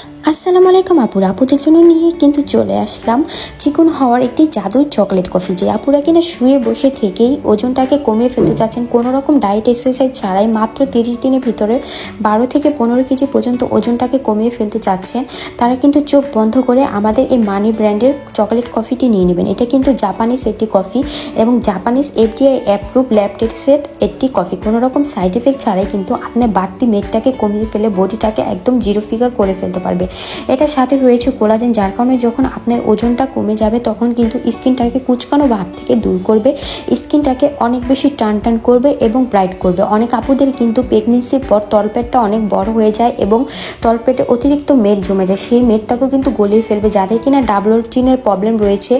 আসসালামু আলাইকুম আপুরা, আপুদের জন্য নিয়ে কিন্তু চলে আসলাম চিকন হওয়ার একটি জাদুর চকলেট কফি। যে আপুরা কিনা শুয়ে বসে থেকেই ওজনটাকে কমিয়ে ফেলতে চাচ্ছেন কোনো রকম ডায়েট এক্সারসাইজ ছাড়াই, মাত্র 30 দিনের ভিতরে 12 থেকে 15 কেজি পর্যন্ত ওজনটাকে কমিয়ে ফেলতে চাচ্ছেন, তারা কিন্তু চোখ বন্ধ করে আমাদের এই মানি ব্র্যান্ডের চকলেট কফিটি নিয়ে নেবেন। এটা কিন্তু জাপানিজ একটি কফি এবং Japanese FDI approve lab tested একটি কফি। কোনো রকম সাইড এফেক্ট ছাড়াই কিন্তু আপনার বাড়তি মেদটাকে কমিয়ে ফেলে বডিটাকে একদম জিরো ফিগার করে ফেলতে পারবে। এটার সাথে রয়েছে কোলাজেন, যার কারণে যখন আপনার ওজনটা কমে যাবে তখন কিন্তু স্কিনটাকে কুচকানো ভাব থেকে দূর করবে, স্কিনটাকে অনেক বেশি টান টান করবে এবং ব্রাইট করবে। অনেক আপুদের কিন্তু প্রেগনেন্সির পর তলপেটটা অনেক বড় হয়ে যায় এবং তলপেটে অতিরিক্ত মেদ জমে যায়, সেই মেদটাকেও কিন্তু গলিয়ে ফেলবে। যাদের কিনা ডাবল চিনের প্রবলেম রয়েছে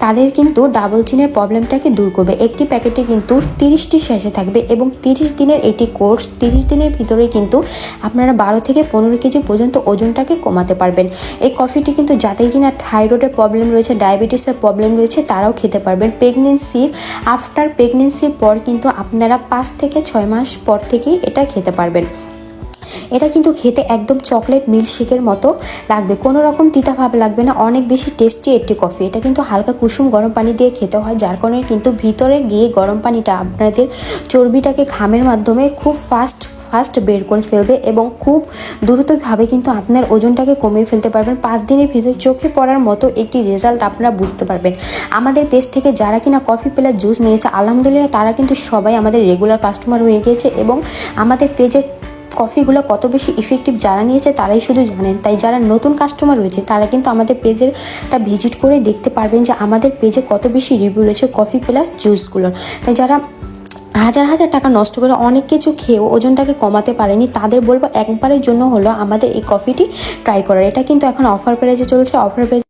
তাদের কিন্তু ডাবল চিনের প্রবলেমটাকে দূর করবে। একটি প্যাকেটে কিন্তু 30টি শেষে থাকবে এবং 30 দিনের এটি কোর্স। 30 দিনের ভিতরে কিন্তু আপনারা 12 থেকে 15 কেজি পর্যন্ত ওজনটাকে কমাতে পারবেন। এই কফিটি কিন্তু যাদের কিনা থাইরয়েডের প্রবলেম রয়েছে, ডায়াবেটিসের প্রবলেম রয়েছে, তারাও খেতে পারবেন। আফটার প্রেগনেন্সির পর কিন্তু আপনারা 5 থেকে 6 মাস পর থেকেই এটা খেতে পারবেন। এটা কিন্তু খেতে একদম চকলেট মিল্কশেকের মতো লাগবে, কোনো রকম তিতা ভাব লাগবে না, অনেক বেশি টেস্টি একটি কফি। এটা কিন্তু হালকা কুসুম গরম পানি দিয়ে খেতে হয়, যার কারণে কিন্তু ভিতরে গিয়ে গরম পানিটা আপনাদের চর্বিটাকে ঘামের মাধ্যমে খুব ফাস্ট বের করে ফেলবে এবং খুব দ্রুতভাবে কিন্তু আপনার ওজনটাকে কমিয়ে ফেলতে পারবেন। 5 দিনের ভিতরে চোখে পড়ার মতো একটি রেজাল্ট আপনারা বুঝতে পারবেন। আমাদের পেজ থেকে যারা কিনা কফি প্লাস জুস নিয়েছে আলহামদুলিল্লাহ তারা কিন্তু সবাই আমাদের রেগুলার কাস্টমার হয়ে গিয়েছে এবং আমাদের পেজে কফিগুলো কত বেশি ইফেক্টিভ যারা নিয়েছে তারাই শুধু জানেন। তাই যারা নতুন কাস্টমার রয়েছে তারা কিন্তু আমাদের পেজেরটা ভিজিট করে দেখতে পারবেন যে আমাদের পেজে কত বেশি রিভিউ রয়েছে কফি প্লাস জুসগুলোর। তাই যারা হাজার হাজার টাকা নষ্ট করে অনেক কিছু খেয়েও ওজনটাকে কমাতে পারেনি তাদের বলবো একবারের জন্য হলো আমাদের এই কফিটি ট্রাই করার। এটা কিন্তু এখন অফার প্রাইসে চলছে। Offer price